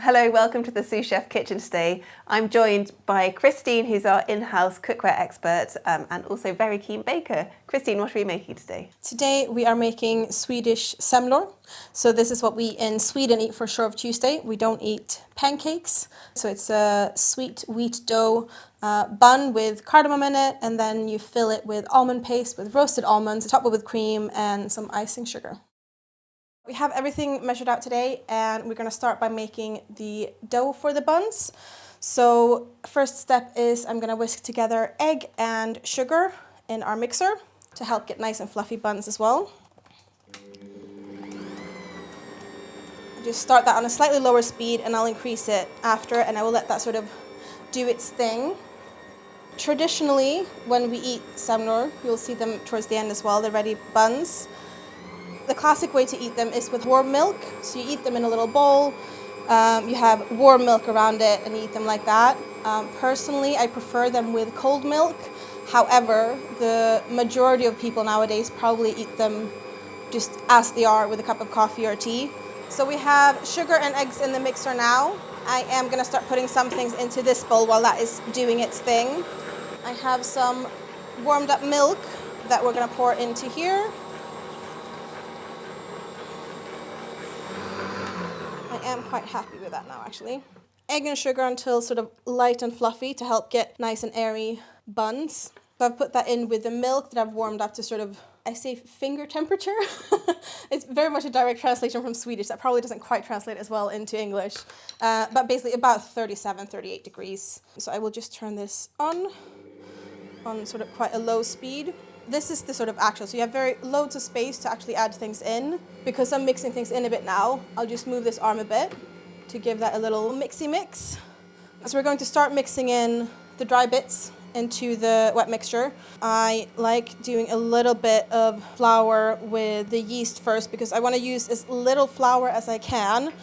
Hello, welcome to the Sous Chef kitchen today. I'm joined by Christine, who's our in-house cookware expert and also very keen baker. Christine, what are we making today? Today we are making Swedish Semlor. So this is what we in Sweden eat for Shrove Tuesday. We don't eat pancakes. So it's a sweet wheat dough bun with cardamom in it, and then you fill it with almond paste with roasted almonds, top it with cream and some icing sugar. We have everything measured out today, and we're going to start by making the dough for the buns. So first step is I'm going to whisk together egg and sugar in our mixer to help get nice and fluffy buns as well. Just start that on a slightly lower speed, and I'll increase it after, and I will let that sort of do its thing. Traditionally, when we eat semlor, you'll see them towards the end as well, the ready buns. The classic way to eat them is with warm milk. So you eat them in a little bowl, you have warm milk around it and you eat them like that. Personally, I prefer them with cold milk. However, the majority of people nowadays probably eat them just as they are with a cup of coffee or tea. So we have sugar and eggs in the mixer now. I am going to start putting some things into this bowl while that is doing its thing. I have some warmed up milk that we're going to pour into here. I am quite happy with that now, actually. Egg and sugar until sort of light and fluffy to help get nice and airy buns. So I've put that in with the milk that I've warmed up to sort of, I say finger temperature. It's very much a direct translation from Swedish. That probably doesn't quite translate as well into English. But basically about 37, 38 degrees. So I will just turn this on sort of quite a low speed. This is the sort of actual, so you have loads of space to actually add things in. Because I'm mixing things in a bit now, I'll just move this arm a bit to give that a little mixy mix. So we're going to start mixing in the dry bits into the wet mixture. I like doing a little bit of flour with the yeast first because I want to use as little flour as I can,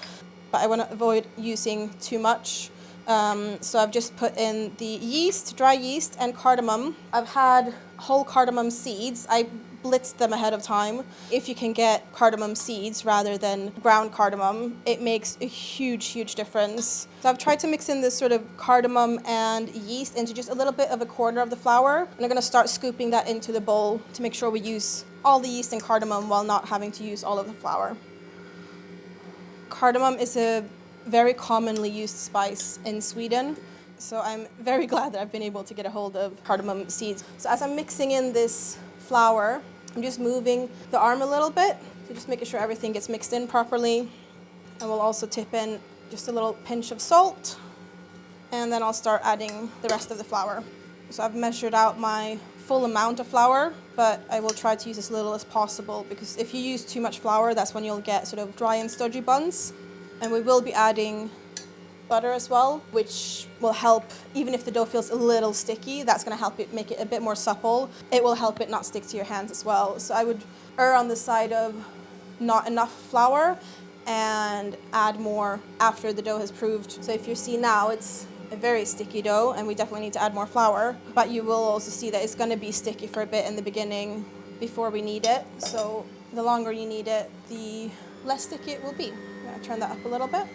but I want to avoid using too much. So I've just put in the yeast, dry yeast, and cardamom. I've had whole cardamom seeds. I blitzed them ahead of time. If you can get cardamom seeds rather than ground cardamom, it makes a huge difference. So I've tried to mix in this sort of cardamom and yeast into just a little bit of a quarter of the flour. And I'm going to start scooping that into the bowl to make sure we use all the yeast and cardamom while not having to use all of the flour. Cardamom is a very commonly used spice in Sweden. So I'm very glad that I've been able to get a hold of cardamom seeds. So as I'm mixing in this flour, I'm just moving the arm a little bit. So just making sure everything gets mixed in properly. And we'll also tip in just a little pinch of salt. And then I'll start adding the rest of the flour. So I've measured out my full amount of flour, but I will try to use as little as possible because if you use too much flour, that's when you'll get sort of dry and stodgy buns. And we will be adding butter as well, which will help, even if the dough feels a little sticky, that's going to help it make it a bit more supple. It will help it not stick to your hands as well. So I would err on the side of not enough flour and add more after the dough has proved. So if you see now, it's a very sticky dough and we definitely need to add more flour, but you will also see that it's going to be sticky for a bit in the beginning before we knead it. So the longer you knead it, the less sticky it will be. I'm going to turn that up a little bit.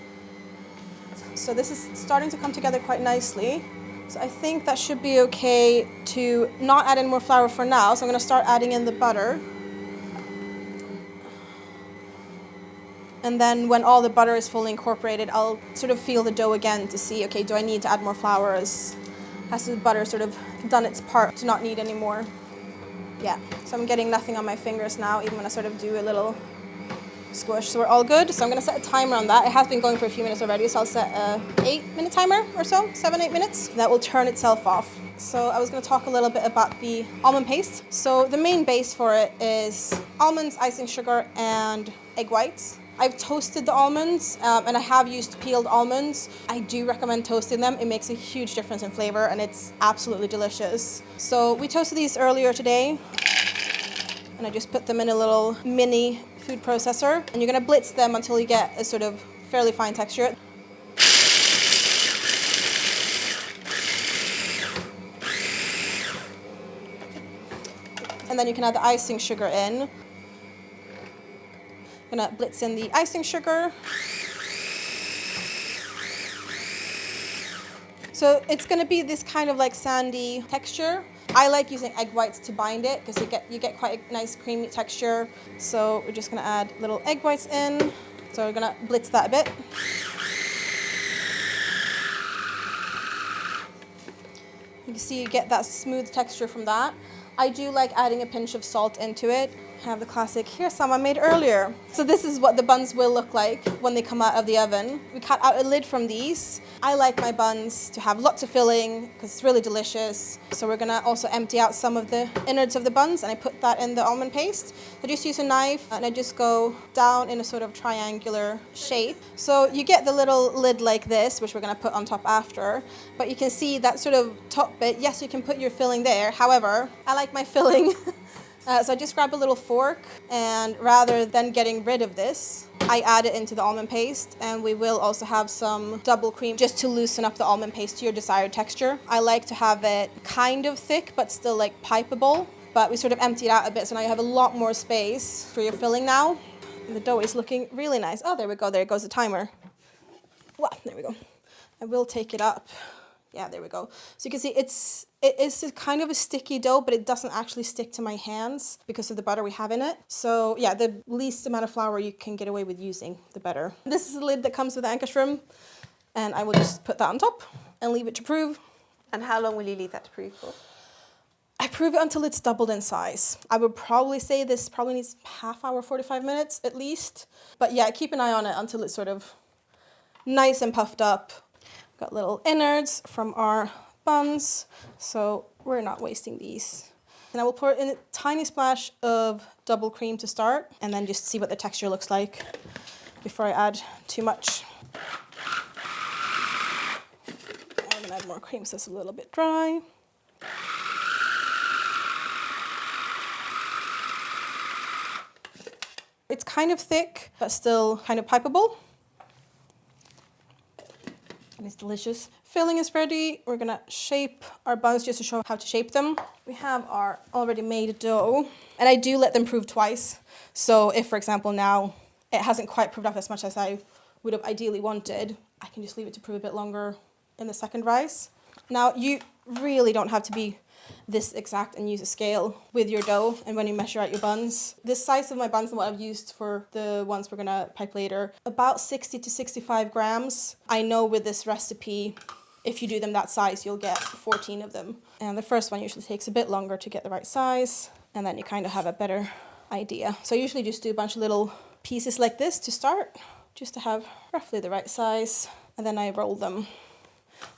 So this is starting to come together quite nicely. So I think that should be okay to not add in more flour for now. So I'm going to start adding in the butter. And then when all the butter is fully incorporated, I'll sort of feel the dough again to see, okay, do I need to add more flour? Has the butter sort of done its part to not need any more? Yeah, so I'm getting nothing on my fingers now, even when I sort of do a little squish. So we're all good. So I'm going to set a timer on that. It has been going for a few minutes already, so I'll set a 8-minute timer or so, 7-8 minutes. That will turn itself off. So I was going to talk a little bit about the almond paste. So the main base for it is almonds, icing sugar, and egg whites. I've toasted the almonds and I have used peeled almonds. I do recommend toasting them. It makes a huge difference in flavor and it's absolutely delicious. So we toasted these earlier today and I just put them in a little mini food processor, and you're going to blitz them until you get a sort of fairly fine texture. And then you can add the icing sugar in. I'm going to blitz in the icing sugar. So it's going to be this kind of like sandy texture. I like using egg whites to bind it because you get quite a nice creamy texture. So we're just going to add little egg whites in. So we're going to blitz that a bit. You can see you get that smooth texture from that. I do like adding a pinch of salt into it. I have the classic, here's some I made earlier. So this is what the buns will look like when they come out of the oven. We cut out a lid from these. I like my buns to have lots of filling because it's really delicious. So we're gonna also empty out some of the innards of the buns, and I put that in the almond paste. I just use a knife and I just go down in a sort of triangular shape. So you get the little lid like this, which we're gonna put on top after. But you can see that sort of top bit. Yes, you can put your filling there. However, I like my filling. So I just grab a little fork, and rather than getting rid of this, I add it into the almond paste, and we will also have some double cream just to loosen up the almond paste to your desired texture. I like to have it kind of thick, but still like pipeable. But we sort of empty it out a bit, so now you have a lot more space for your filling now. And the dough is looking really nice. Oh, there we go. There goes the timer. Wow, there we go. I will take it up. Yeah, there we go. So you can see it is kind of a sticky dough, but it doesn't actually stick to my hands because of the butter we have in it. So yeah, the least amount of flour you can get away with using, the better. This is the lid that comes with the Ankerstrom, and I will just put that on top and leave it to prove. And how long will you leave that to prove for? I prove it until it's doubled in size. I would probably say this probably needs half hour, 45 minutes at least. But yeah, keep an eye on it until it's sort of nice and puffed up. Got little innards from our buns, so we're not wasting these. And I will pour in a tiny splash of double cream to start, and then just see what the texture looks like before I add too much. I'm gonna add more cream so it's a little bit dry. It's kind of thick, but still kind of pipeable. And it's delicious. Filling is ready. We're gonna shape our buns just to show how to shape them. We have our already made dough, and I do let them prove twice. So if, for example, now it hasn't quite proved up as much as I would have ideally wanted, I can just leave it to prove a bit longer in the second rise. Now, you really don't have to be this exact and use a scale with your dough and when you measure out your buns. The size of my buns and what I've used for the ones we're gonna pipe later, about 60 to 65 grams. I know with this recipe, if you do them that size, you'll get 14 of them. And the first one usually takes a bit longer to get the right size, and then you kind of have a better idea. So I usually just do a bunch of little pieces like this to start, just to have roughly the right size, and then I roll them.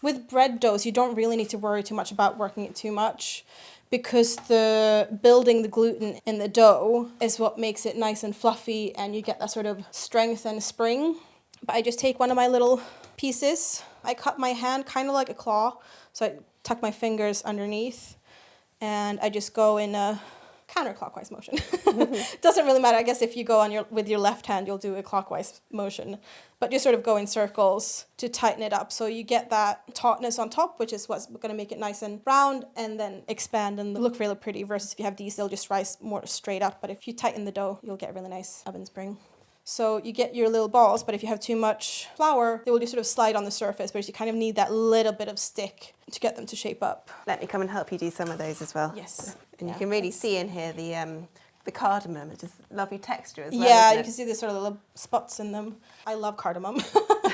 With bread doughs, you don't really need to worry too much about working it too much, because the building the gluten in the dough is what makes it nice and fluffy, and you get that sort of strength and spring. But I just take one of my little pieces. I cut my hand kind of like a claw, so I tuck my fingers underneath, and I just go in a counterclockwise motion. Doesn't really matter. I guess if you go on with your left hand, you'll do a clockwise motion, but just sort of go in circles to tighten it up. So you get that tautness on top, which is what's going to make it nice and round, and then expand and look really pretty, versus if you have these, they'll just rise more straight up. But if you tighten the dough, you'll get a really nice oven spring. So you get your little balls, but if you have too much flour, they will just sort of slide on the surface, whereas you kind of need that little bit of stick to get them to shape up. Let me come and help you do some of those as well. Yes. And you can really see in here the cardamom, it's just lovely texture as well. Yeah, you can see these sort of little spots in them. I love cardamom.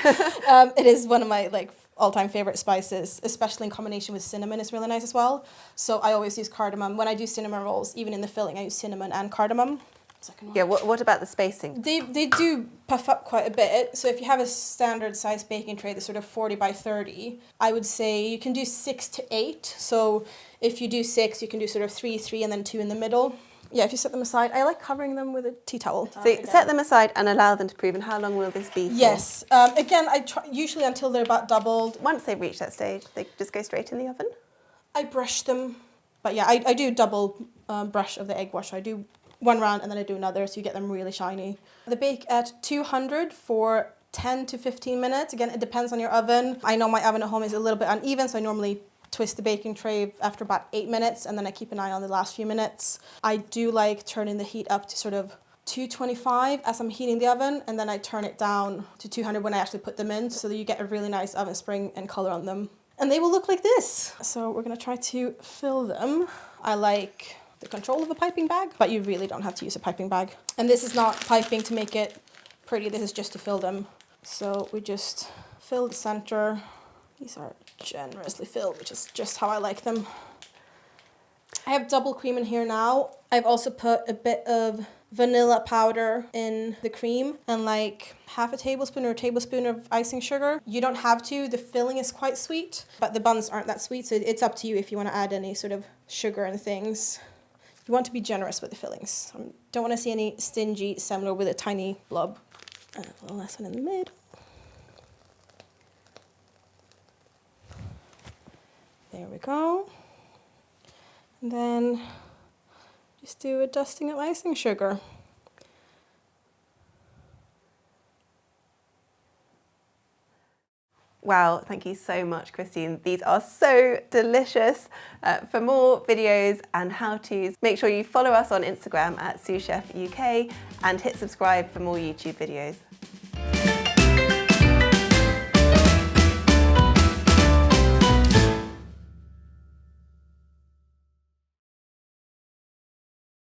It is one of my all-time favorite spices, especially in combination with cinnamon. It's really nice as well. So I always use cardamom. When I do cinnamon rolls, even in the filling, I use cinnamon and cardamom. Yeah, what about the spacing? They do puff up quite a bit. So if you have a standard size baking tray that's sort of 40 by 30, I would say you can do 6 to 8. So if you do 6, you can do sort of 3, and then 2 in the middle. Yeah, if you set them aside, I like covering them with a tea towel. So set them aside and allow them to prove. And how long will this be for? Yes. Again, I try usually until they're about doubled. Once they've reached that stage, they just go straight in the oven? I brush them. But yeah, I do double brush of the egg wash. So I do one round and then I do another, so you get them really shiny. They bake at 200 for 10 to 15 minutes. Again, it depends on your oven. I know my oven at home is a little bit uneven, so I normally twist the baking tray after about 8 minutes, and then I keep an eye on the last few minutes. I do like turning the heat up to sort of 225 as I'm heating the oven, and then I turn it down to 200 when I actually put them in, so that you get a really nice oven spring and color on them. And they will look like this. So we're gonna try to fill them. I like the control of a piping bag, but you really don't have to use a piping bag. And this is not piping to make it pretty, this is just to fill them. So we just fill the center. These are generously filled, which is just how I like them. I have double cream in here now. I've also put a bit of vanilla powder in the cream and like half a tablespoon or a tablespoon of icing sugar. You don't have to, the filling is quite sweet, but the buns aren't that sweet, so it's up to you if you want to add any sort of sugar and things. You want to be generous with the fillings. Don't want to see any stingy Semlor with a tiny blob. And a little less one in the mid. There we go. And then just do a dusting of icing sugar. Wow, thank you so much, Christine. These are so delicious. For more videos and how-tos, make sure you follow us on Instagram at Sous Chef UK and hit subscribe for more YouTube videos.